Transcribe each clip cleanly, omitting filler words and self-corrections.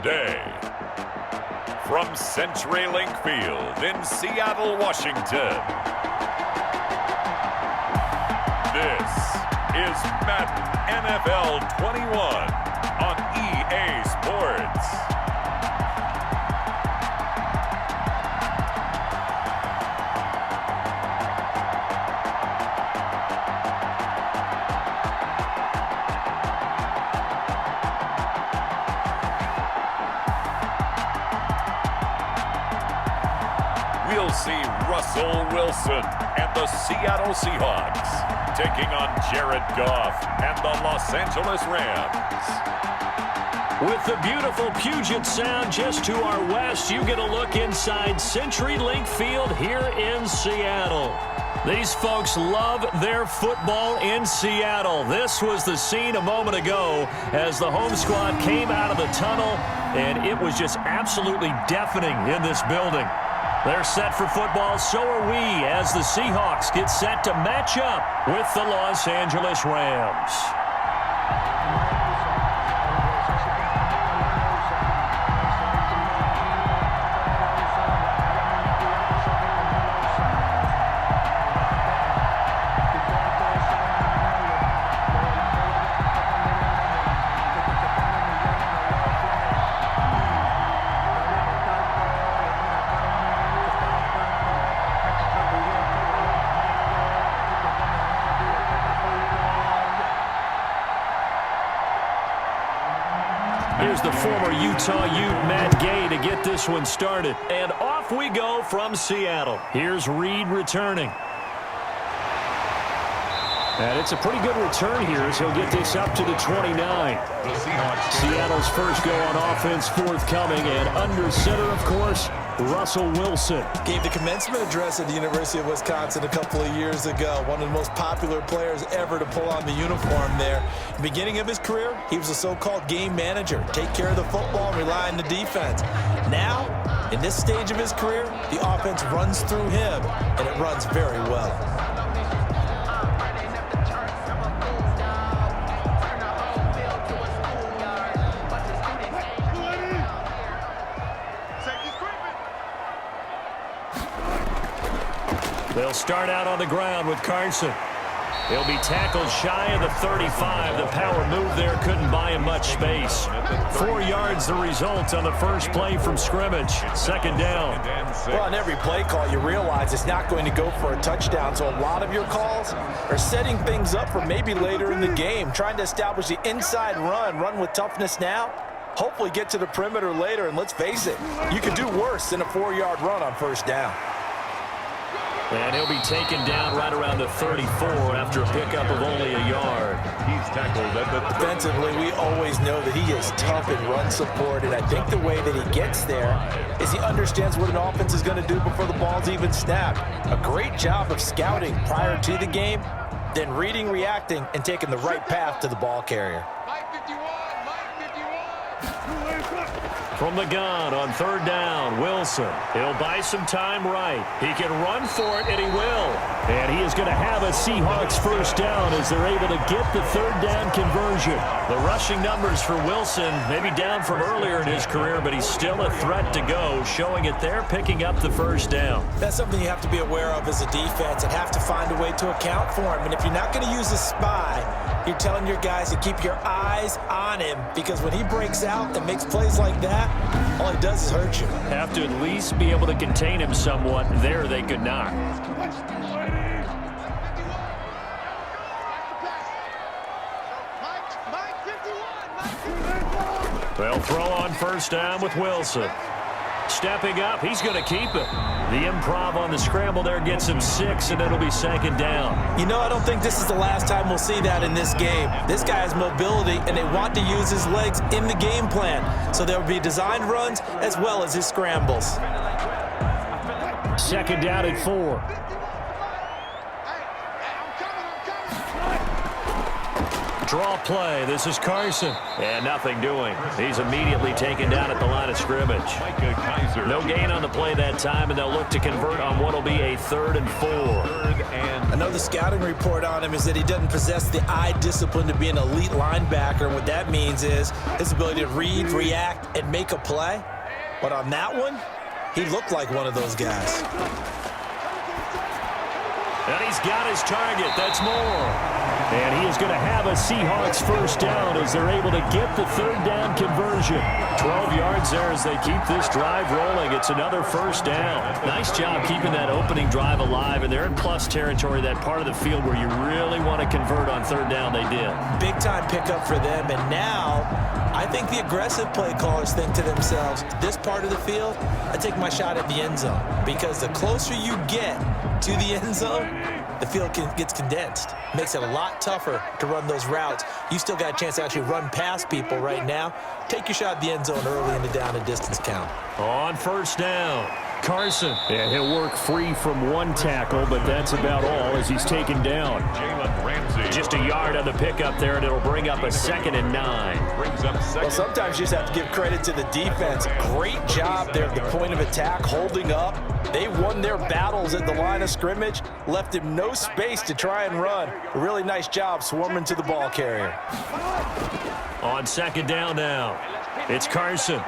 today. From CenturyLink Field in Seattle, Washington, this is Madden NFL 21 on EA Sports. We'll see Russell Wilson and the Seattle Seahawks taking on Jared Goff and the Los Angeles Rams. With the beautiful Puget Sound just to our west, you get a look inside CenturyLink Field here in Seattle. These folks love their football in Seattle. This was the scene a moment ago as the home squad came out of the tunnel, and it was just absolutely deafening in this building. They're set for football, so are we, as the Seahawks get set to match up with the Los Angeles Rams. Here's the former Utah Ute, Matt Gay, to get this one started. And off we go from Seattle. Here's Reed returning. And it's a pretty good return here as he'll get this up to the 29. Seattle's first go on offense forthcoming, and under center, of course, Russell Wilson. Gave the commencement address at the University of Wisconsin a couple of years ago. One of the most popular players ever to pull on the uniform there. The beginning of his career, he was a so-called game manager. Take care of the football and rely on the defense. Now, in this stage of his career, the offense runs through him, and it runs very well. They'll start out on the ground with Carson. He'll be tackled shy of the 35. The power move there couldn't buy him much space. 4 yards the result on the first play from scrimmage. Second down. Well, on every play call, you realize it's not going to go for a touchdown. So a lot of your calls are setting things up for maybe later in the game, trying to establish the inside run with toughness now. Hopefully get to the perimeter later, and let's face it, you could do worse than a 4-yard run on first down. And he'll be taken down right around the 34 after a pickup of only a yard. He's tackled at the Defensively, we always know that he is tough in run support, and I think the way that he gets there is he understands what an offense is going to do before the ball's even snapped. A great job of scouting prior to the game, then reading, reacting, and taking the right path to the ball carrier. From the gun on third down, Wilson. He'll buy some time right. He can run for it, and he will. And he is going to have a Seahawks first down as they're able to get the third down conversion. The rushing numbers for Wilson maybe down from earlier in his career, but he's still a threat to go, showing it there, picking up the first down. That's something you have to be aware of as a defense and have to find a way to account for him. And if you're not going to use a spy, you're telling your guys to keep your eyes on him, because when he breaks out and makes plays like that, all he does is hurt you. Have to at least be able to contain him somewhat. There they could not. They'll throw on first down with Wilson. Stepping up, he's going to keep it. The improv on the scramble there gets him 6, and it'll be second down. You know, I don't think this is the last time we'll see that in this game. This guy has mobility, and they want to use his legs in the game plan. So there will be designed runs as well as his scrambles. Second down at 4. Draw play. This is Carson. And nothing doing. He's immediately taken down at the line of scrimmage. No gain on the play that time, and they'll look to convert on what will be a 3rd and 4. Another scouting report on him is that he doesn't possess the eye discipline to be an elite linebacker. And what that means is his ability to read, react, and make a play. But on that one, he looked like one of those guys. And he's got his target. That's more. And he is going to have a Seahawks first down as they're able to get the 3rd down conversion. 12 yards there as they keep this drive rolling. It's another first down. Nice job keeping that opening drive alive. And they're in plus territory, that part of the field where you really want to convert on 3rd down. They did. Big-time pickup for them. And now I think the aggressive play callers think to themselves, this part of the field, I take my shot at the end zone. Because the closer you get to the end zone, the field gets condensed. Makes it a lot tougher to run those routes. You still got a chance to actually run past people right now. Take your shot at the end zone early in the down and distance count. On first down, Carson. Yeah, he'll work free from one tackle, but that's about all as he's taken down. Just a yard on the pickup there, and it'll bring up a 2nd and 9. Well, sometimes you just have to give credit to the defense. Great job there at the point of attack, holding up. They won their battles at the line of scrimmage, left him no space to try and run. A really nice job swarming to the ball carrier. On 2nd down now, it's Carson.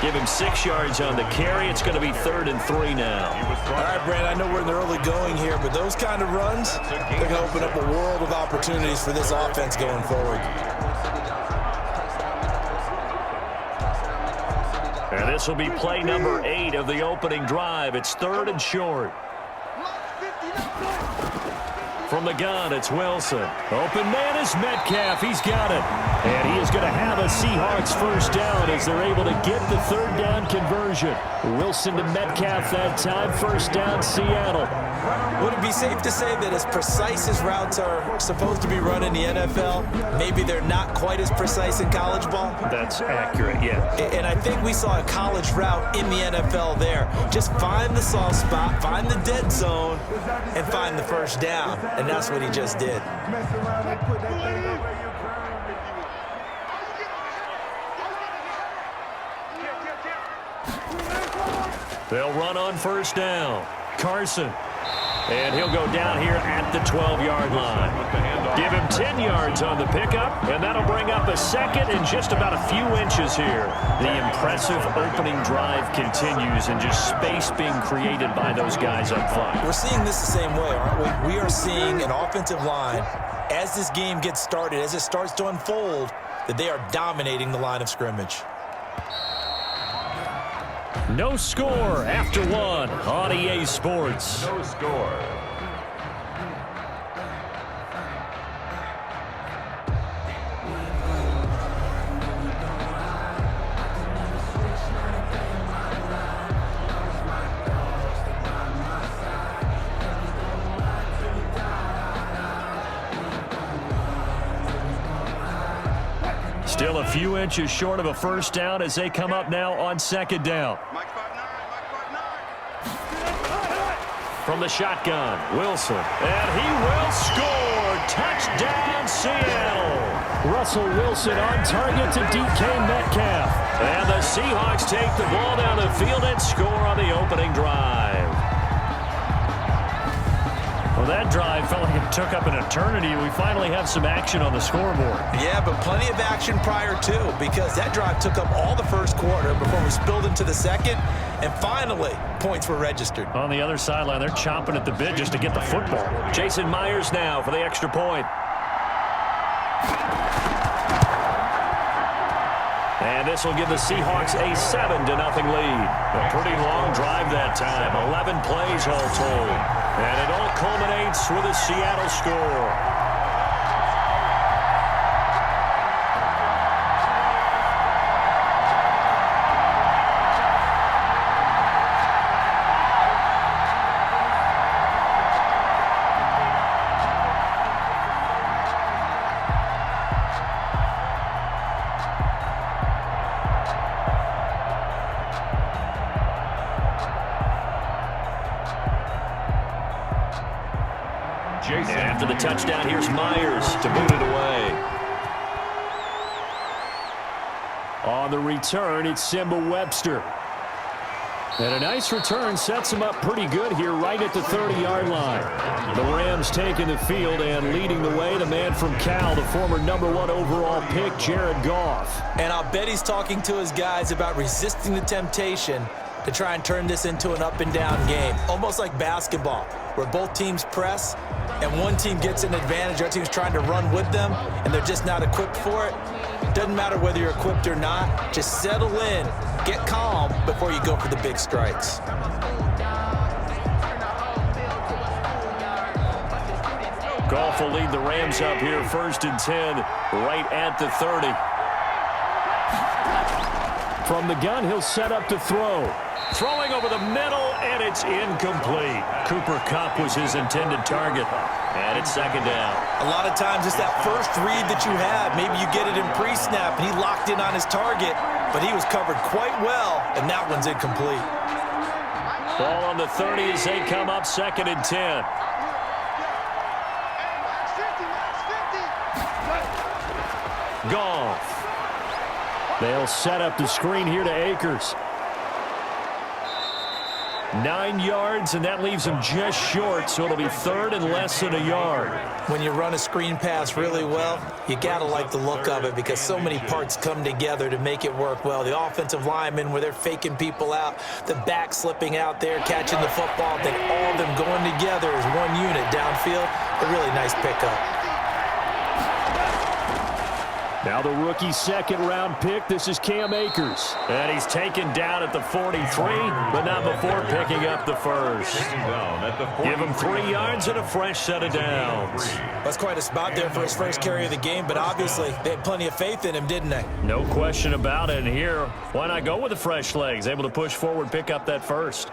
Give him 6 yards on the carry. It's going to be 3rd and 3 now. All right, Brand, I know we're in the early going here, but those kind of runs, they're going to open up a world of opportunities for this offense going forward. And this will be play number 8 of the opening drive. It's 3rd and short. From the gun, it's Wilson. Open man is Metcalf. He's got it. And he is going to have a Seahawks first down as they're able to get the 3rd down conversion. Wilson to Metcalf that time. First down, Seattle. Would it be safe to say that as precise as routes are supposed to be run in the NFL, maybe they're not quite as precise in college ball? That's accurate, yeah. And I think we saw a college route in the NFL there. Just find the soft spot, find the dead zone, and find the first down. And that's what he just did. They'll run on first down. Carson. And he'll go down here at the 12-yard line. Give him 10 yards on the pickup, and that'll bring up a 2nd and just about a few inches here. The impressive opening drive continues, and just space being created by those guys up front. We're seeing this the same way, aren't we? We are seeing an offensive line, as this game gets started, as it starts to unfold, that they are dominating the line of scrimmage. No score after 1 on EA Sports. No score. Still a few inches short of a first down as they come up now on 2nd down. From the shotgun, Wilson. And he will score. Touchdown, Seattle. Russell Wilson on target to DK Metcalf. And the Seahawks take the ball down the field and score on the opening drive. Well, that drive felt like it took up an eternity. We finally have some action on the scoreboard. Yeah, but plenty of action prior to, because that drive took up all the first quarter before we spilled into the second, and finally, points were registered. On the other sideline, they're chomping at the bit just to get the football. Jason Myers now for the extra point. And this will give the Seahawks a 7-0 lead. A pretty long drive that time. 11 plays all told. And it all culminates with a Seattle score. touchdown. Here's Myers to boot it away. On the return, it's Simba Webster. And a nice return sets him up pretty good here right at the 30-yard line. The Rams taking the field and leading the way, the man from Cal, the former #1 overall pick, Jared Goff. And I'll bet he's talking to his guys about resisting the temptation to try and turn this into an up-and-down game. Almost like basketball, where both teams press, and one team gets an advantage, the other team's trying to run with them, and they're just not equipped for it. Doesn't matter whether you're equipped or not. Just settle in, get calm before you go for the big strikes. Goff will lead the Rams up here, 1st and 10, right at the 30. From the gun, he'll set up to throw. Throwing over the middle, and it's incomplete. Cooper Kupp was his intended target, and it's 2nd down. A lot of times it's that first read that you have. Maybe you get it in pre-snap, and he locked in on his target, but he was covered quite well, and that one's incomplete. Ball on the 30 as they come up, 2nd and 10. Goff. They'll set up the screen here to Akers. 9 yards, and that leaves him just short, so it'll be 3rd and less than a yard. When you run a screen pass really well, you got to like the look of it because so many parts come together to make it work well. The offensive linemen, where they're faking people out, the back slipping out there, catching the football, then all of them going together as one unit downfield. A really nice pickup. Now the rookie 2nd-round pick, this is Cam Akers. And he's taken down at the 43, but not before picking up the first. Give him 3 yards and a fresh set of downs. That's quite a spot there for his first carry of the game, but obviously they had plenty of faith in him, didn't they? No question about it. And here, why not go with the fresh legs? Able to push forward, pick up that first.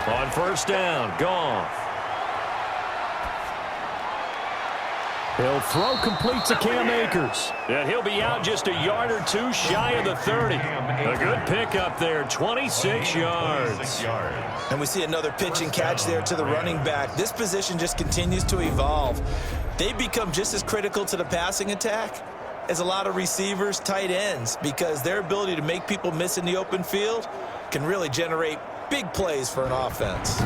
On 1st down, Goff. He'll throw complete to Cam Akers. And he'll be out just a yard or two shy of the 30. A good pickup there, 26 yards. And we see another pitch and catch there to the running back. This position just continues to evolve. They become just as critical to the passing attack as a lot of receivers, tight ends, because their ability to make people miss in the open field can really generate big plays for an offense.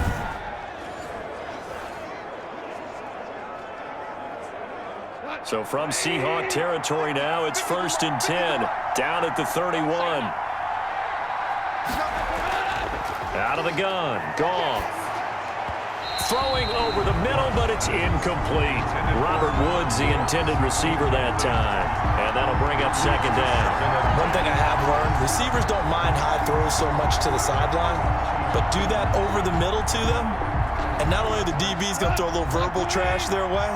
So from Seahawk territory now, it's 1st and 10, down at the 31. Out of the gun, Goff. Throwing over the middle, but it's incomplete. Robert Woods, the intended receiver that time. And that'll bring up 2nd down. One thing I have learned, receivers don't mind high throws so much to the sideline, but do that over the middle to them, and not only are the DBs going to throw a little verbal trash their way,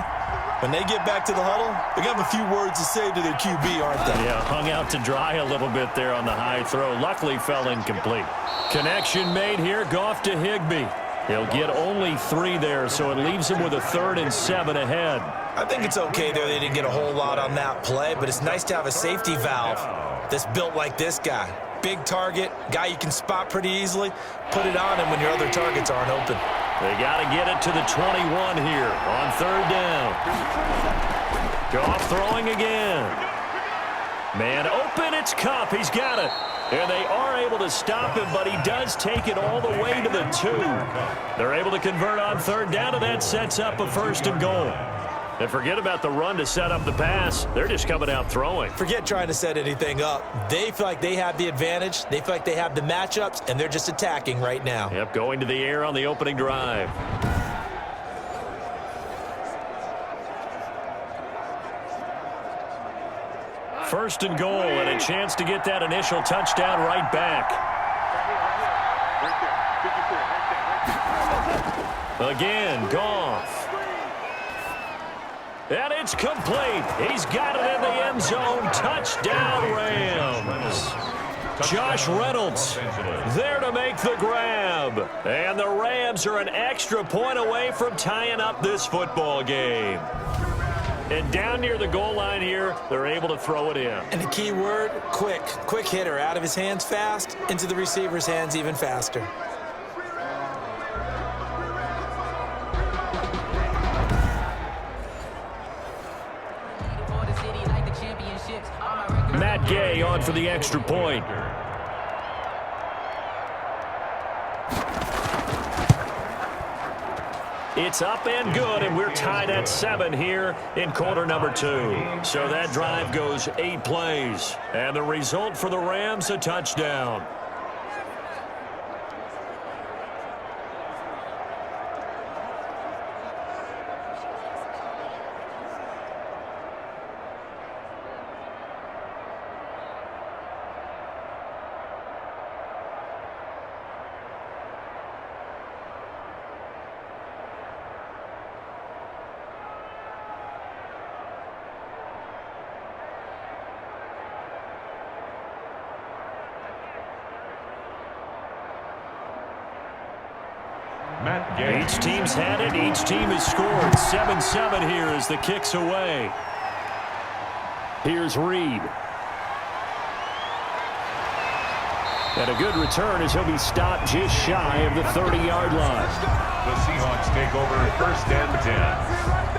when they get back to the huddle, they're going to have a few words to say to their QB, aren't they? Yeah, hung out to dry a little bit there on the high throw. Luckily fell incomplete. Connection made here, Goff to Higbee. He'll get only 3 there, so it leaves him with a 3rd and 7 ahead. I think it's okay there. They didn't get a whole lot on that play, but it's nice to have a safety valve that's built like this guy. Big target, guy you can spot pretty easily. Put it on him when your other targets aren't open. They got to get it to the 21 here on 3rd down. Goff throwing again. Man open, it's Kupp. He's got it. And they are able to stop him, but he does take it all the way to the 2. They're able to convert on 3rd down, and that sets up a 1st and goal. And forget about the run to set up the pass. They're just coming out throwing. Forget trying to set anything up. They feel like they have the advantage. They feel like they have the matchups, and they're just attacking right now. Yep, going to the air on the opening drive. First and goal, and a chance to get that initial touchdown right back. Again, Goff. And it's complete. He's got it in the end zone. Touchdown, Rams. Josh Reynolds there to make the grab. And the Rams are an extra point away from tying up this football game. And down near the goal line here, they're able to throw it in. And the key word, quick. Quick hitter. Out of his hands fast, into the receiver's hands even faster. Matt Gay on for the extra point. It's up and good, and we're tied at 7 here in quarter number 2. So that drive goes 8 plays. And the result for the Rams, a touchdown. Each team's had it. Each team has scored. 7-7 here as the kick's away. Here's Reed. And a good return as he'll be stopped just shy of the 30-yard line. The Seahawks take over first and 10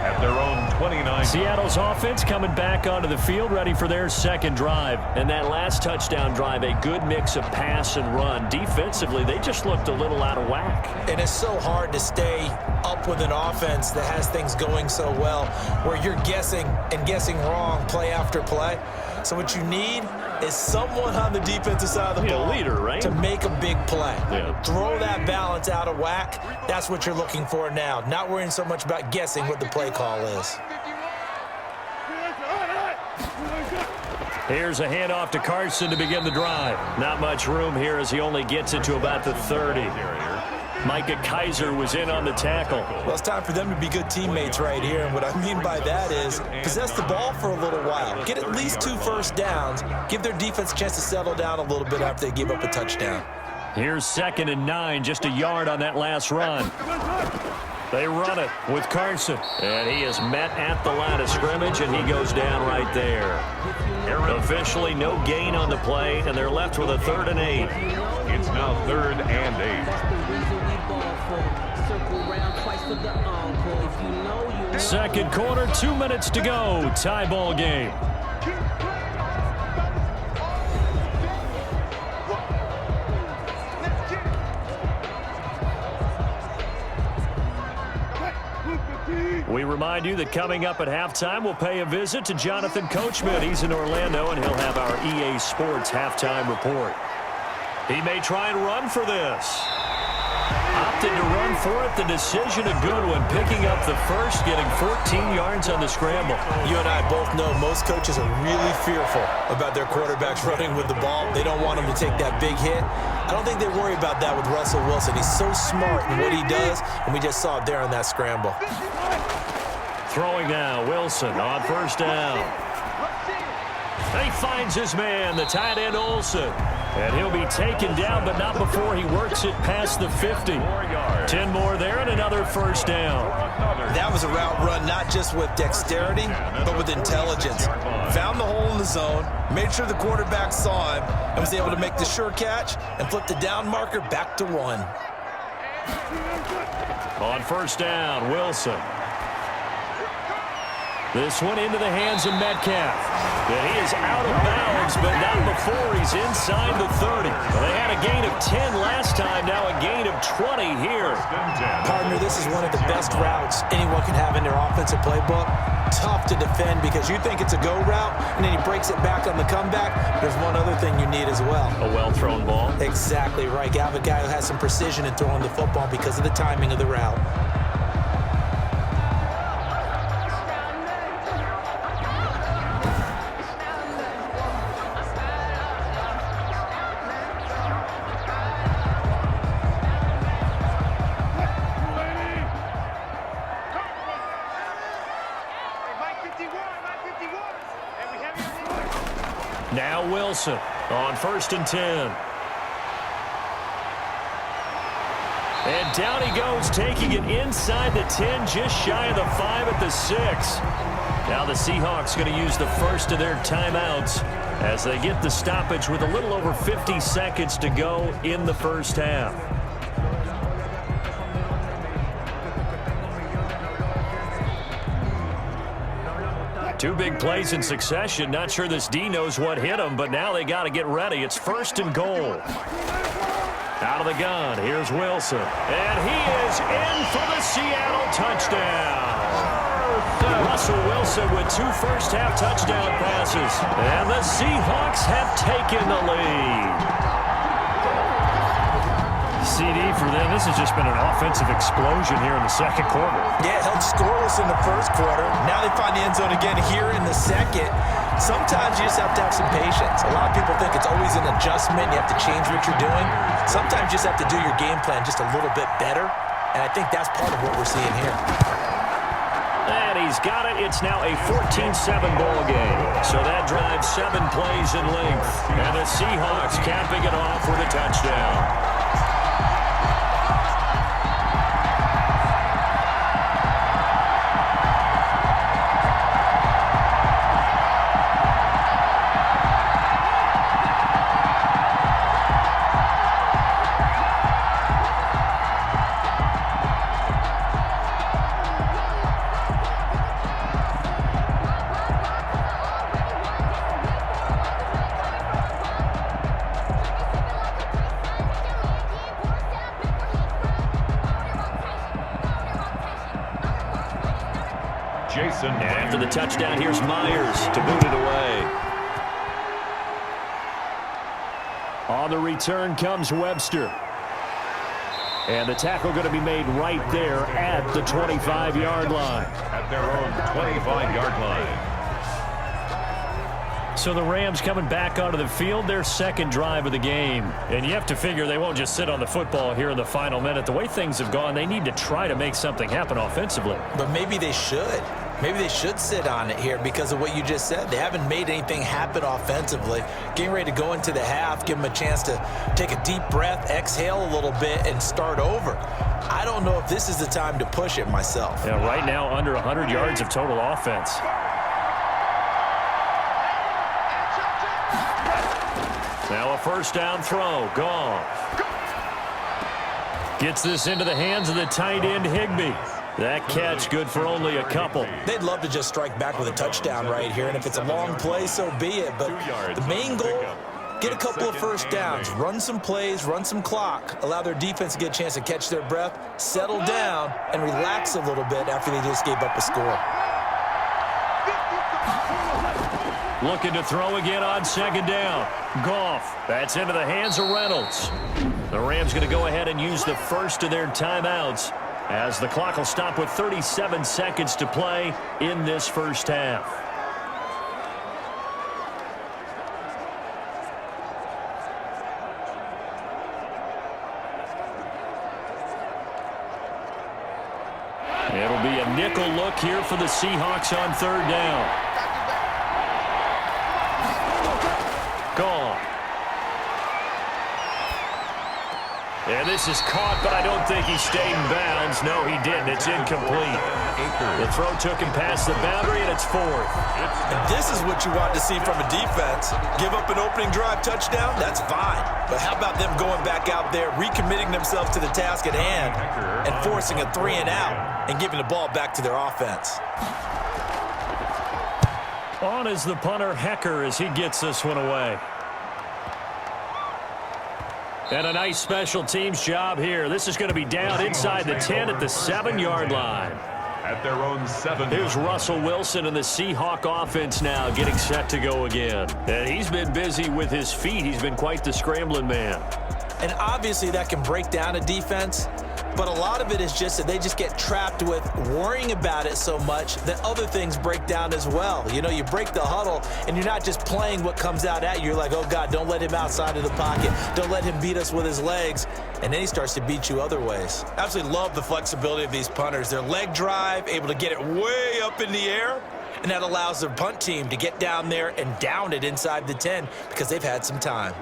at their own 29. Seattle's offense coming back onto the field, ready for their second drive. And that last touchdown drive, a good mix of pass and run. Defensively, they just looked a little out of whack. And it's so hard to stay up with an offense that has things going so well, where you're guessing and guessing wrong play after play. So what you need is someone on the defensive side of the ball, leader, right? to make a big play. Yeah. Throw that balance out of whack. That's what you're looking for now. Not worrying so much about guessing what the play call is. Here's a handoff to Carson to begin the drive. Not much room here as he only gets it to about the 30. Micah Kaiser was in on the tackle. Well, it's time for them to be good teammates right here. And what I mean by that is possess the ball for a little while. Get at least 2 first downs. Give their defense a chance to settle down a little bit after they give up a touchdown. Here's 2nd and 9, just a yard on that last run. They run it with Carson. And he is met at the line of scrimmage, and he goes down right there. Officially no gain on the play, and they're left with a 3rd and 8. It's now 3rd and 8. Second quarter, 2 minutes to go. Tie ball game. We remind you that coming up at halftime, we'll pay a visit to Jonathan Coachman. He's in Orlando, and he'll have our EA Sports halftime report. He may try and run for this. Opted to run for it. The decision a good one. Picking up the first, getting 14 yards on the scramble. You and I both know most coaches are really fearful about their quarterbacks running with the ball. They don't want them to take that big hit. I don't think they worry about that with Russell Wilson. He's so smart in what he does, and we just saw it there on that scramble. Throwing now, Wilson on first down. He finds his man, the tight end Olsen. And he'll be taken down, but not before he works it past the 50. 10 more there and another first down. That was a route run not just with dexterity, but with intelligence. Found the hole in the zone, made sure the quarterback saw him, and was able to make the sure catch and flip the down marker back to 1. On first down, Wilson. This one into the hands of Metcalf. And he is out of bounds, but not before he's inside the 30. They had a gain of 10 last time, now a gain of 20 here. Partner, this is one of the best routes anyone can have in their offensive playbook. Tough to defend because you think it's a go route, and then he breaks it back on the comeback. There's one other thing you need as well. A well-thrown ball. Exactly right. You have a guy who has some precision in throwing the football because of the timing of the route. Now Wilson on 1st and 10. And down he goes, taking it inside the 10, just shy of the 5 at the 6. Now the Seahawks going to use the first of their timeouts as they get the stoppage with a little over 50 seconds to go in the first half. Two big plays in succession. Not sure this D knows what hit him, but now they got to get ready. It's 1st and goal. Out of the gun, here's Wilson. And he is in for the Seattle touchdown. Russell Wilson with 2 first-half touchdown passes. And the Seahawks have taken the lead. CD for them. This has just been an offensive explosion here in the second quarter. Yeah, held scoreless in the first quarter. Now they find the end zone again here in the second. Sometimes you just have to have some patience. A lot of people think it's always an adjustment. You have to change what you're doing. Sometimes you just have to do your game plan just a little bit better. And I think that's part of what we're seeing here. And he's got it. It's now a 14-7 ball game. So that drives 7 plays in length. And the Seahawks capping it off with a touchdown. And after the touchdown, here's Myers to boot it away. On the return comes Webster. And the tackle going to be made right there at the 25-yard line. At their own 25-yard line. So the Rams coming back onto the field, their second drive of the game. And you have to figure they won't just sit on the football here in the final minute. The way things have gone, they need to try to make something happen offensively. But maybe they should. Maybe they should sit on it here because of what you just said. They haven't made anything happen offensively. Getting ready to go into the half, give them a chance to take a deep breath, exhale a little bit, and start over. I don't know if this is the time to push it myself. Yeah, right now under 100 yards of total offense. Now a first down throw. Goff gets this into the hands of the tight end Higbee. That catch good for only a couple. They'd love to just strike back with a touchdown right here, and if it's a long play, so be it. But the main goal, get a couple of first downs, run some plays, run some clock, allow their defense to get a chance to catch their breath, settle down, and relax a little bit after they just gave up a score. Looking to throw again on second down. Goff. That's into the hands of Reynolds. The Rams going to go ahead and use the first of their timeouts as the clock will stop with 37 seconds to play in this first half. It'll be a nickel look here for the Seahawks on third down. Gone. And this is caught, but I don't think he stayed in bounds. No, he didn't. It's incomplete. The throw took him past the boundary, and it's 4th. And this is what you want to see from a defense. Give up an opening drive touchdown, that's fine. But how about them going back out there, recommitting themselves to the task at hand, and forcing a 3-and-out, and giving the ball back to their offense. On is the punter, Akers, as he gets this one away. And a nice special teams job here. This is going to be down inside the 10 at the 7-yard line. At their own 7. Here's Russell Wilson and the Seahawk offense now getting set to go again. And he's been busy with his feet. He's been quite the scrambling man. And obviously that can break down a defense, but a lot of it is just that they just get trapped with worrying about it so much that other things break down as well. You know, you break the huddle, and you're not just playing what comes out at you. You're like, oh, God, don't let him outside of the pocket. Don't let him beat us with his legs. And then he starts to beat you other ways. Absolutely love the flexibility of these punters. Their leg drive, able to get it way up in the air, and that allows their punt team to get down there and down it inside the 10 because they've had some time.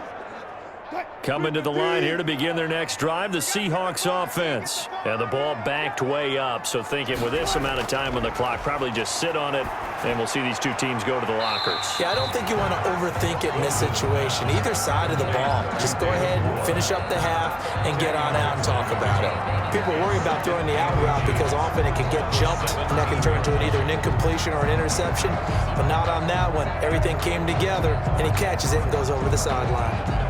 Coming to the line here to begin their next drive, the Seahawks offense. And the ball backed way up, so thinking with this amount of time on the clock, probably just sit on it, and we'll see these two teams go to the lockers. Yeah, I don't think you want to overthink it in this situation. Either side of the ball. Just go ahead and finish up the half and get on out and talk about it. People worry about throwing the out route because often it can get jumped, and that can turn to either an incompletion or an interception. But not on that one. Everything came together, and he catches it and goes over the sideline.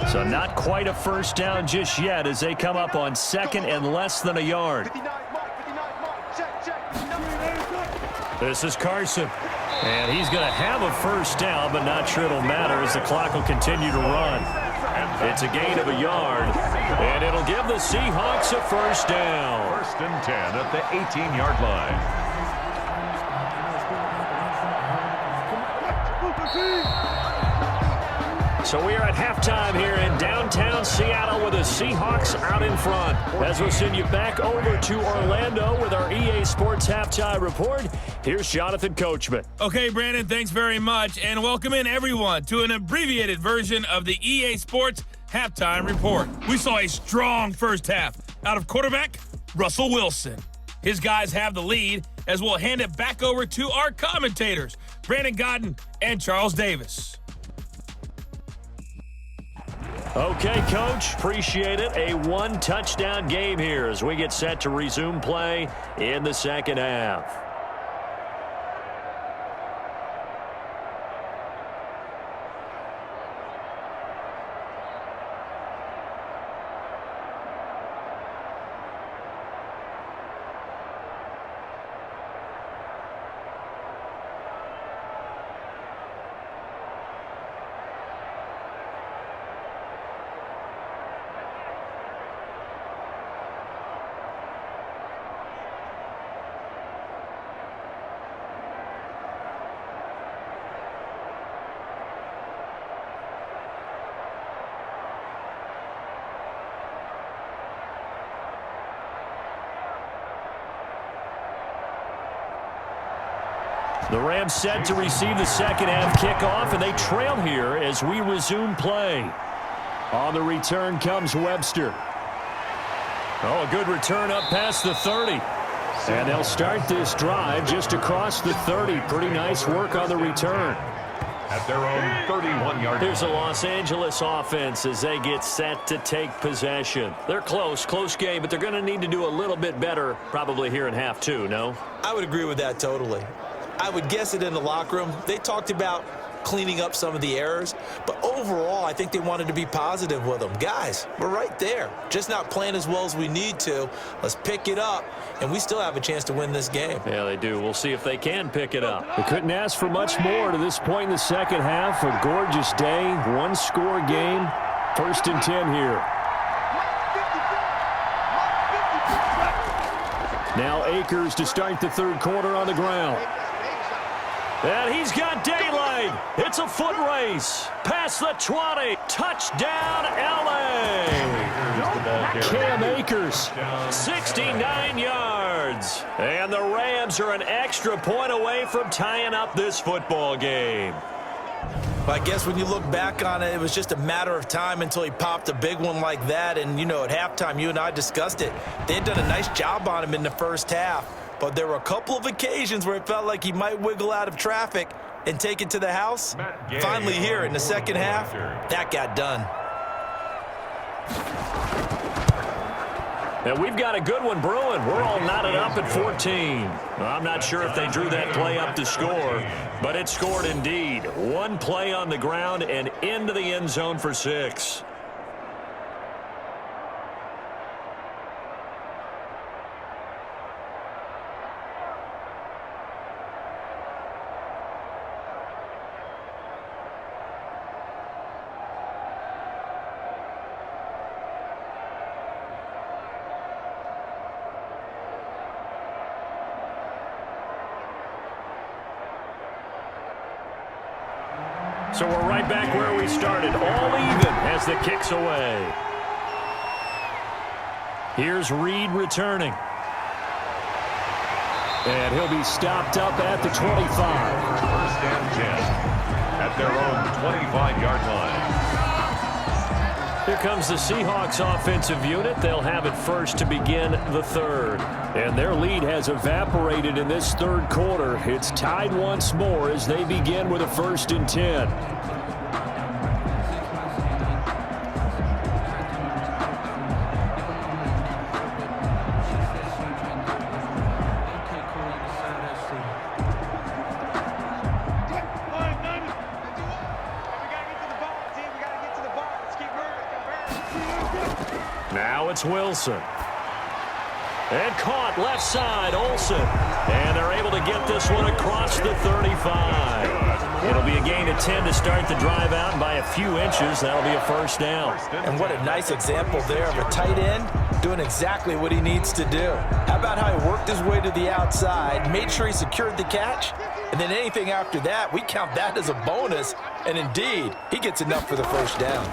So not quite a first down just yet as they come up on second and less than a yard. This is Carson. And he's going to have a first down, but not sure it'll matter as the clock will continue to run. It's a gain of a yard, and it'll give the Seahawks a first down. 1st and 10 at the 18-yard line. So we are at halftime here in downtown Seattle with the Seahawks out in front. As we'll send you back over to Orlando with our EA Sports Halftime Report, here's Jonathan Coachman. Okay, Brandon, thanks very much, and welcome in everyone to an abbreviated version of the EA Sports Halftime Report. We saw a strong first half out of quarterback Russell Wilson. His guys have the lead as we'll hand it back over to our commentators, Brandon Godden and Charles Davis. Okay, Coach, appreciate it. A one-touchdown game here as we get set to resume play in the second half. The Rams set to receive the second half kickoff, and they trail here as we resume play. On the return comes Webster. Oh, a good return up past the 30. And they'll start this drive just across the 30. Pretty nice work on the return. At their own 31-yard line. Here's the Los Angeles offense as they get set to take possession. They're close game, but they're going to need to do a little bit better probably here in half two, no? I would agree with that totally. I would guess it in the locker room. They talked about cleaning up some of the errors, but overall, I think they wanted to be positive with them. Guys, we're right there. Just not playing as well as we need to. Let's pick it up, and we still have a chance to win this game. Yeah, they do. We'll see if they can pick it up. They couldn't ask for much more to this point in the second half. A gorgeous day, one-score game. 1st and 10 here. Now Akers to start the third quarter on the ground. And he's got daylight. It's a foot race. Past the 20. Touchdown, L.A. Cam Akers, 69 yards. And the Rams are an extra point away from tying up this football game. I guess when you look back on it, it was just a matter of time until he popped a big one like that. And, you know, at halftime, you and I discussed it. They had done a nice job on him in the first half. But there were a couple of occasions where it felt like he might wiggle out of traffic and take it to the house. Finally here in the second half, that got done. And we've got a good one brewing. We're all knotted up at 14. I'm not sure if they drew that play up to score, but it scored indeed. One play on the ground and into the end zone for 6. So we're right back where we started, all even as the kick's away. Here's Reed returning. And he'll be stopped up at the 25. First and 10 at their own 25-yard line. Here comes the Seahawks offensive unit. They'll have it first to begin the third. And their lead has evaporated in this third quarter. It's tied once more as they begin with a 1st and 10. Now it's Wilson. And caught left side, Olsen. And they're able to get this one across the 35. It'll be a gain of 10 to start the drive out, and by a few inches, that'll be a 1st down. And what a nice example there of a tight end doing exactly what he needs to do. How about how he worked his way to the outside, made sure he secured the catch, and then anything after that, we count that as a bonus. And indeed, he gets enough for the 1st down.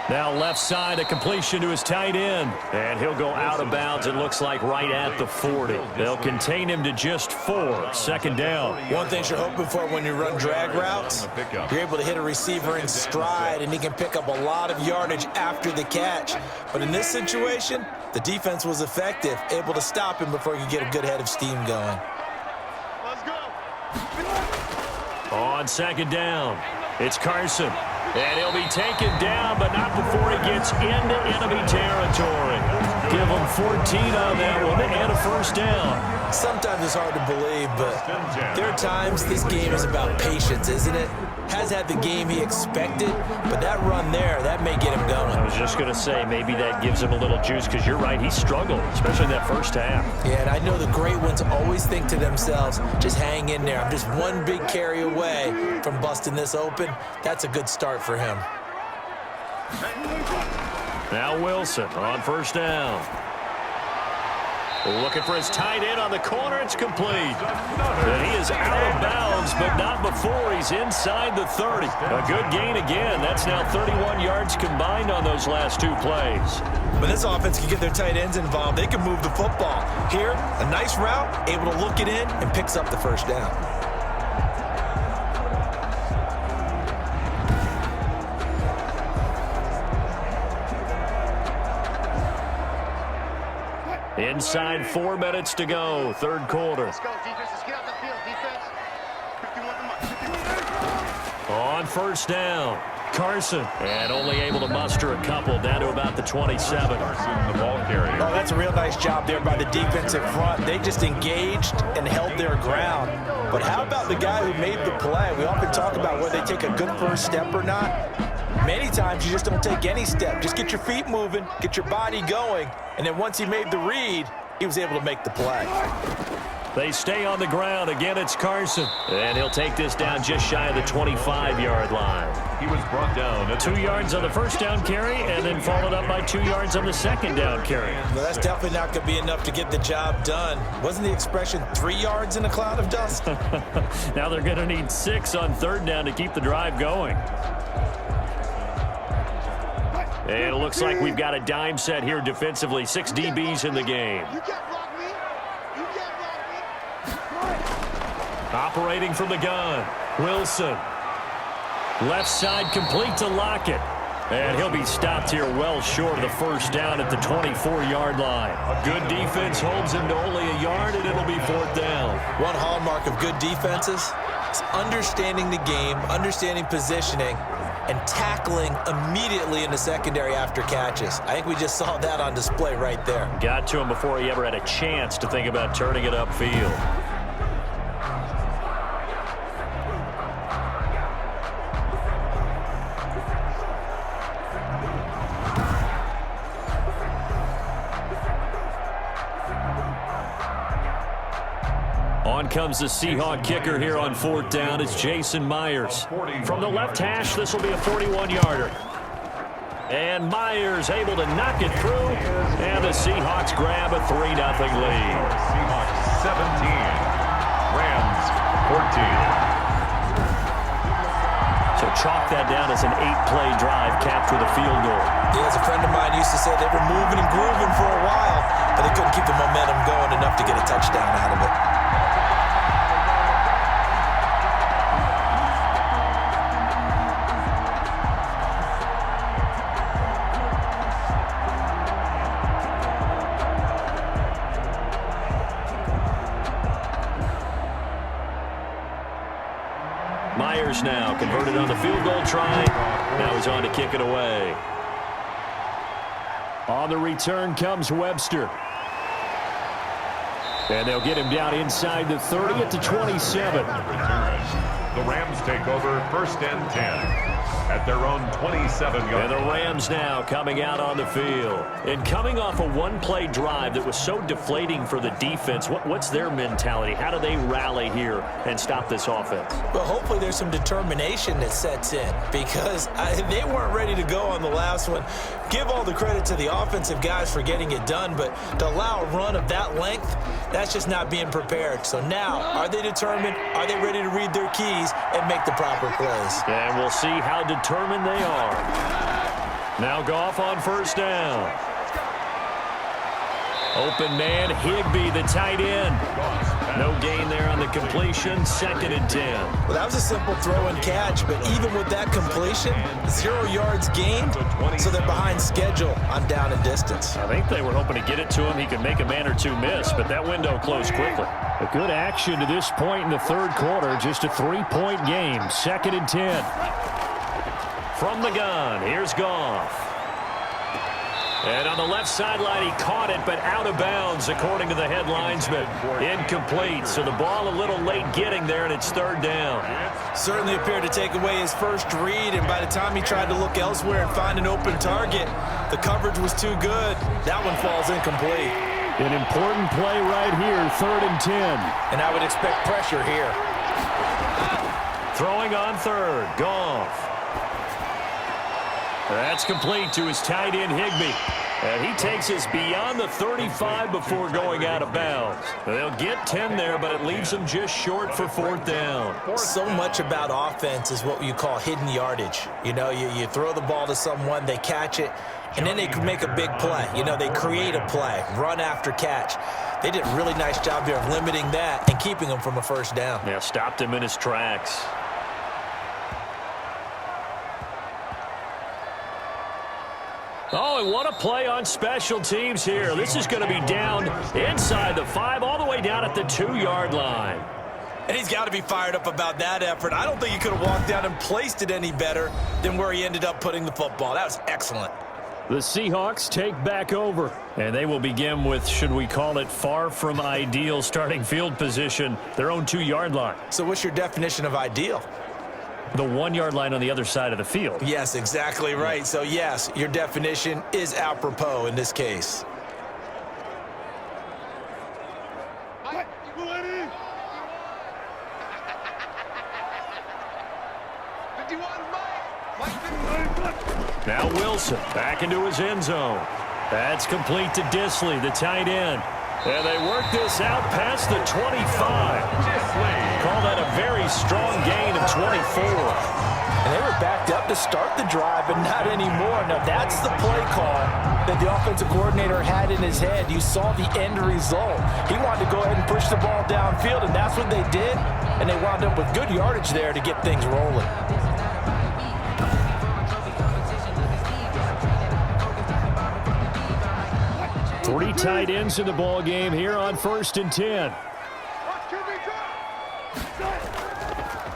Now left side, a completion to his tight end. And he'll go out of bounds, it looks like, right at the 40. They'll contain him to just 4. 2nd down. One thing you're hoping for when you run drag routes, you're able to hit a receiver in stride, and he can pick up a lot of yardage after the catch. But in this situation, the defense was effective, able to stop him before he could get a good head of steam going. Let's go. On 2nd down, it's Carson. And he'll be taken down, but not before he gets into enemy territory. Give him 14 on that one and a 1st down. Sometimes it's hard to believe, but there are times this game is about patience, isn't it? Has had the game he expected, but that run there, that may get him going. I was just going to say, maybe that gives him a little juice, because you're right, he struggled, especially in that 1st half. Yeah, and I know the great ones always think to themselves, just hang in there. I'm just one big carry away from busting this open. That's a good start for him. Now Wilson on 1st down. Looking for his tight end on the corner. It's complete. And he is out of bounds, but not before he's inside the 30. A good gain again. That's now 31 yards combined on those last 2 plays. When this offense can get their tight ends involved, they can move the football. Here, a nice route, able to look it in, and picks up the 1st down. Inside 4 minutes to go, 3rd quarter. Let's go, defense. Let's get out the field, defense. 51 On 1st down, Carson. And only able to muster a couple, down to about the 27. Carson, the ball carrier. Oh, that's a real nice job there by the defensive front. They just engaged and held their ground. But how about the guy who made the play? We often talk about whether they take a good 1st step or not. Many times you just don't take any step. Just get your feet moving, get your body going, and then once he made the read, he was able to make the play. They stay on the ground. Again, it's Carson. And he'll take this down just shy of the 25-yard line. He was brought down at 2 yards on the 1st down carry, and then followed up by 2 yards on the 2nd down carry. Well, that's definitely not going to be enough to get the job done. Wasn't the expression 3 yards in a cloud of dust? Now they're going to need 6 on 3rd down to keep the drive going. And it looks like we've got a dime set here defensively. 6 DBs in the game. You can't block me. You can't block me. Operating from the gun, Wilson. Left side complete to Lockett. And he'll be stopped here well short of the 1st down at the 24-yard line. A good defense holds him to only a yard, and it'll be 4th down. One hallmark of good defenses is understanding the game, understanding positioning, and tackling immediately in the secondary after catches. I think we just saw that on display right there. Got to him before he ever had a chance to think about turning it upfield. On comes the Seahawk kicker here on 4th down. It's Jason Myers. From the left hash, this will be a 41-yarder. And Myers able to knock it through. And the Seahawks grab a 3-0 lead. Seahawks 17, Rams 14. So chalk that down as an 8-play drive capped with a field goal. Yeah, as a friend of mine used to say, they were moving and grooving for a while, but they couldn't keep the momentum going enough to get a touchdown out of it. Myers now converted on the field goal try. Now he's on to kick it away. On the return comes Webster. And they'll get him down inside the 30 at the 27. The Rams take over 1st and 10 at their own 27-yard. And the Rams now coming out on the field. And coming off a one-play drive that was so deflating for the defense, what's their mentality? How do they rally here and stop this offense? Well, hopefully there's some determination that sets in because they weren't ready to go on the last one. Give all the credit to the offensive guys for getting it done, but to allow a run of that length, that's just not being prepared. So now, are they determined? Are they ready to read their keys and make the proper plays? And we'll see how determined they are. Now Goff on 1st down. Open man, Higbee, the tight end. No gain there on the completion, 2nd and 10. Well, that was a simple throw and catch, but even with that completion, 0 yards gained, so they're behind schedule on down and distance. I think they were hoping to get it to him. He could make a man or two miss, but that window closed quickly. A good action to this point in the 3rd quarter. Just a 3-point game, 2nd and 10. From the gun, here's Goff. And on the left sideline, he caught it, but out of bounds, according to the head linesman. Incomplete, so the ball a little late getting there, and it's 3rd down. Certainly appeared to take away his first read, and by the time he tried to look elsewhere and find an open target, the coverage was too good. That one falls incomplete. An important play right here, 3rd and 10. And I would expect pressure here. Throwing on 3rd, Goff. That's complete to his tight end, Higbee. And he takes us beyond the 35 before going out of bounds. They'll get 10 there, but it leaves them just short for 4th down. So much about offense is what you call hidden yardage. You know, you throw the ball to someone, they catch it, and then they can make a big play. You know, they create a play, run after catch. They did a really nice job there of limiting that and keeping him from a 1st down. Yeah, stopped him in his tracks. Oh, and what a play on special teams here. This is going to be down inside the 5, all the way down at the 2-yard line. And he's got to be fired up about that effort. I don't think he could have walked down and placed it any better than where he ended up putting the football. That was excellent. The Seahawks take back over, and they will begin with, should we call it, far from ideal starting field position, their own 2-yard line. So what's your definition of ideal? The 1-yard line on the other side of the field. Yes, exactly right. So, yes, your definition is apropos in this case. Now Wilson back into his end zone. That's complete to Disley, the tight end. And they work this out past the 25. Call that a very strong gain of 24. And they were backed up to start the drive, but not anymore. Now, that's the play call that the offensive coordinator had in his head. You saw the end result. He wanted to go ahead and push the ball downfield, and that's what they did. And they wound up with good yardage there to get things rolling. Three tight ends in the ball game here on 1st and 10.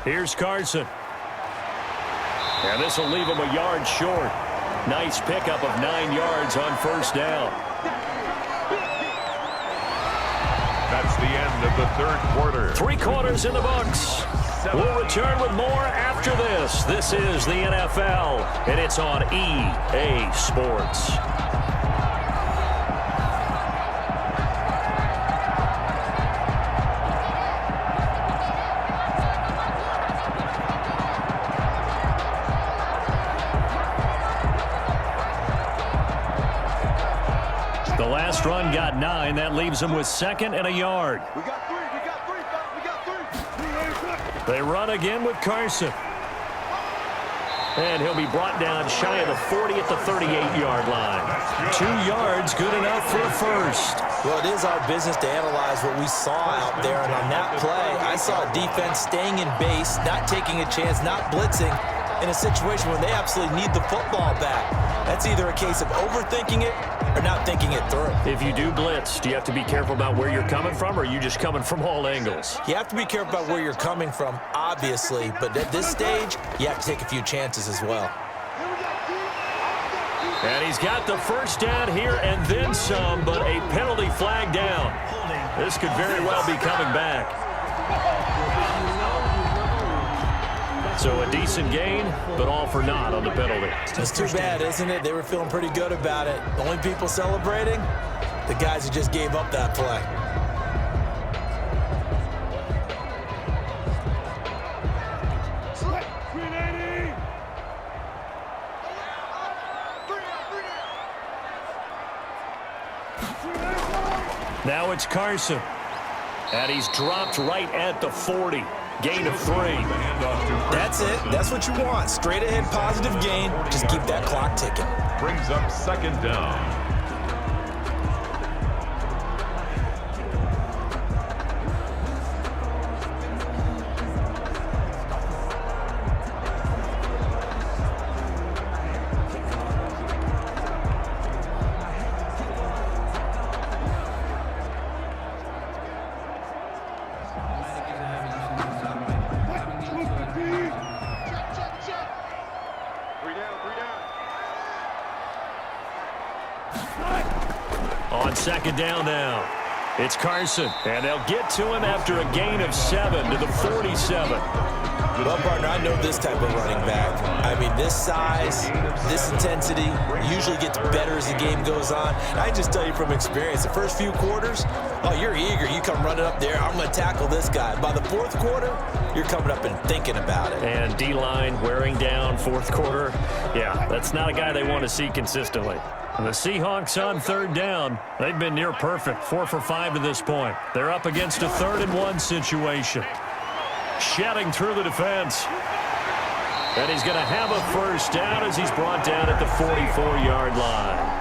Here's Carson. And this will leave him a yard short. Nice pickup of 9 yards on 1st down. That's the end of the 3rd quarter. 3 quarters in the books. We'll return with more after this. This is the NFL, and it's on EA Sports. The last run got 9. That leaves them with 2nd and a yard. We got 3. We got 3. We got 3. They run again with Carson. And he'll be brought down shy of the 40 at the 38-yard line. 2 yards, good enough for a first. Well, it is our business to analyze what we saw out there. And on that play, I saw a defense staying in base, not taking a chance, not blitzing in a situation where they absolutely need the football back. That's either a case of overthinking it or not thinking it through. If you do blitz, do you have to be careful about where you're coming from, or are you just coming from all angles? You have to be careful about where you're coming from, obviously. But at this stage, you have to take a few chances as well. And he's got the first down here and then some, but a penalty flag down. This could very well be coming back. So a decent gain, but all for naught on the penalty. It's too bad, isn't it? They were feeling pretty good about it. The only people celebrating, the guys who just gave up that play. Now it's Carson. And he's dropped right at the 40. Gain of 3. That's it. That's what you want. Straight ahead positive gain. Just keep that clock ticking. Brings up second down. On second down now, it's Carson, and they'll get to him after a gain of 7 to the 47. Well, partner, I know this type of running back. I mean, this size, this intensity usually gets better as the game goes on. And I just tell you from experience, the first few quarters, oh, you're eager. You come running up there, I'm going to tackle this guy. By the fourth quarter, you're coming up and thinking about it. And D-line wearing down fourth quarter. Yeah, that's not a guy they want to see consistently. And the Seahawks on third down, they've been near perfect, 4 for 5 to this point. They're up against a 3rd and 1 situation. Shedding through the defense. And he's going to have a first down as he's brought down at the 44-yard line.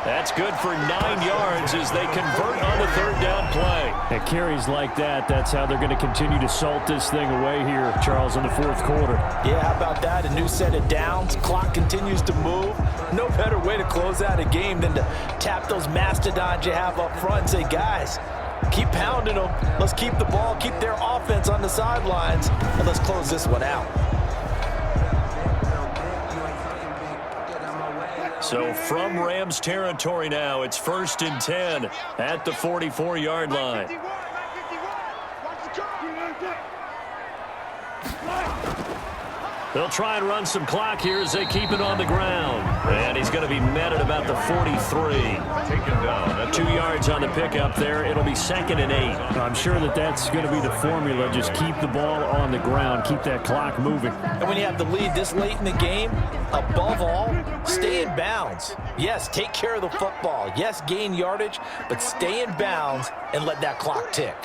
That's good for 9 yards as they convert on the 3rd down play. At carries like that, that's how they're going to continue to salt this thing away here, Charles, in the 4th quarter. Yeah, how about that? A new set of downs. Clock continues to move. No better way to close out a game than to tap those mastodons you have up front and say, guys, keep pounding them. Let's keep the ball, keep their offense on the sidelines, and let's close this one out. So from Rams territory now, it's 1st and 10 at the 44-yard line. They'll try and run some clock here as they keep it on the ground. And he's going to be met at about the 43. Taken down. 2 yards on the pickup there. It'll be 2nd and 8. I'm sure that's going to be the formula. Just keep the ball on the ground. Keep that clock moving. And when you have the lead this late in the game, above all, stay in bounds. Yes, take care of the football. Yes, gain yardage, but stay in bounds and let that clock tick.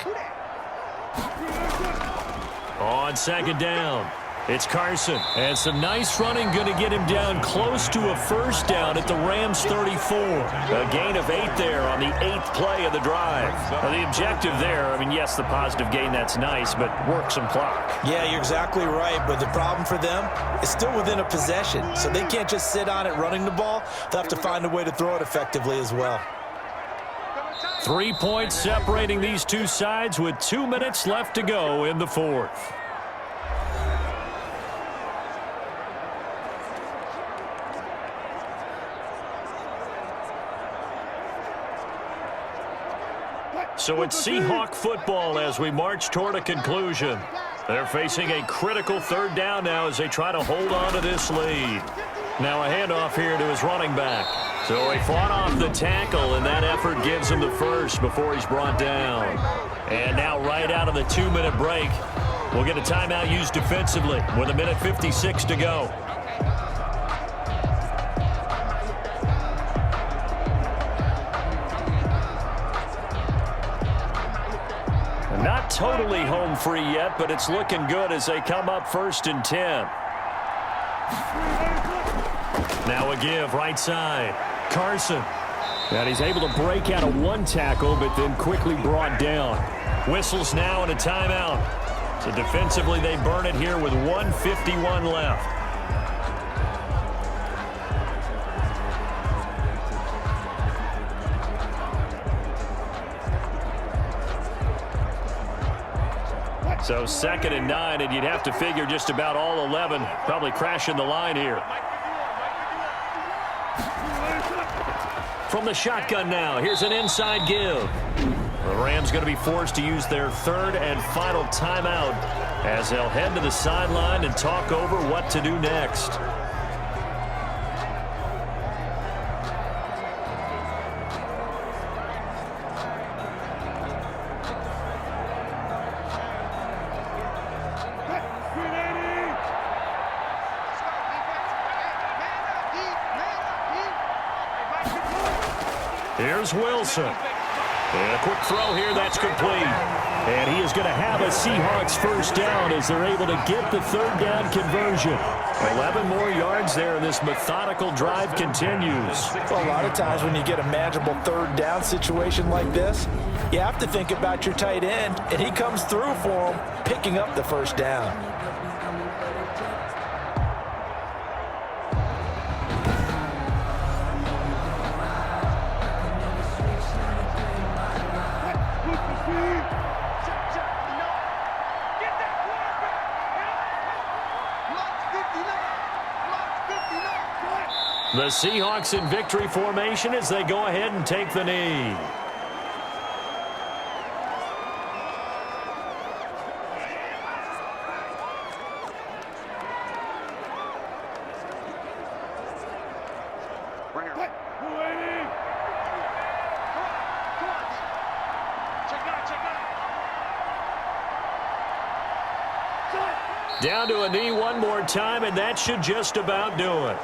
On 2nd down, it's Carson. And some nice running going to get him down close to a first down at the Rams 34. A gain of 8 there on the 8th play of the drive. Now, the objective there, I mean, yes, the positive gain, that's nice, but work some clock. Yeah, you're exactly right, but the problem for them is still within a possession, so they can't just sit on it running the ball. They'll have to find a way to throw it effectively as well. 3 points separating these two sides with 2 minutes left to go in the 4th. So it's Seahawk football as we march toward a conclusion. They're facing a critical 3rd down now as they try to hold on to this lead. Now a handoff here to his running back. So he fought off the tackle, and that effort gives him the first before he's brought down. And now right out of the 2-minute break, we'll get a timeout used defensively with 1:56 to go. Not totally home free yet, but it's looking good as they come up 1st and 10. Now a give right side. Carson. And he's able to break out of one tackle, but then quickly brought down. Whistles now and a timeout. So defensively, they burn it here with 1:51 left. So 2nd and 9, and you'd have to figure just about all 11 probably crashing the line here. From the shotgun now, here's an inside give. The Rams going to be forced to use their 3rd and final timeout as they'll head to the sideline and talk over what to do next. Here's Wilson. And a quick throw here, that's complete. And he is going to have a Seahawks first down as they're able to get the 3rd down conversion. 11 more yards there, and this methodical drive continues. Well, a lot of times when you get a manageable 3rd down situation like this, you have to think about your tight end, and he comes through for him, picking up the 1st down. The Seahawks in victory formation as they go ahead and take the knee. Down to a knee one more time, and that should just about do it.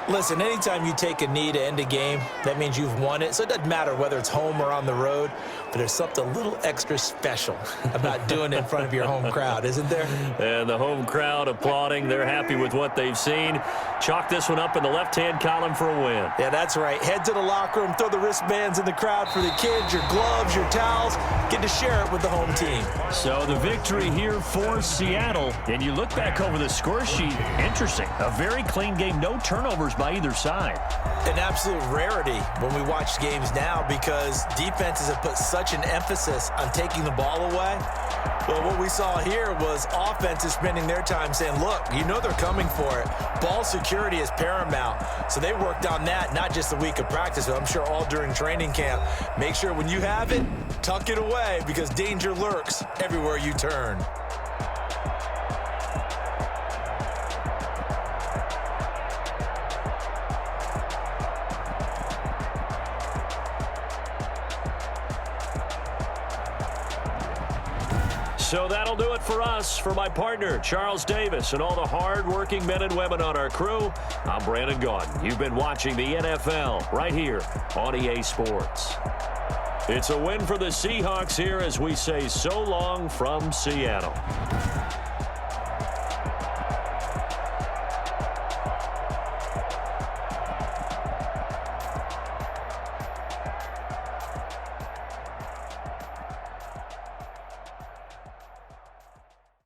Listen, anytime you take a knee to end a game, that means you've won it. So it doesn't matter whether it's home or on the road, but there's something a little extra special about doing it in front of your home crowd, isn't there? And the home crowd applauding. They're happy with what they've seen. Chalk this one up in the left-hand column for a win. Yeah, that's right. Head to the locker room, throw the wristbands in the crowd for the kids, your gloves, your towels. Get to share it with the home team. So the victory here for Seattle. And you look back over the score sheet, interesting. A very clean game, no turnovers by either side. An absolute rarity when we watch games now because defenses have put such an emphasis on taking the ball away. Well, what we saw here was offenses spending their time saying, look, you know they're coming for it. Ball security is paramount. So they worked on that, not just a week of practice, but I'm sure all during training camp. Make sure when you have it, tuck it away because danger lurks everywhere you turn. So that'll do it for us. For my partner, Charles Davis, and all the hard-working men and women on our crew, I'm Brandon Gaudin. You've been watching the NFL right here on EA Sports. It's a win for the Seahawks here as we say so long from Seattle.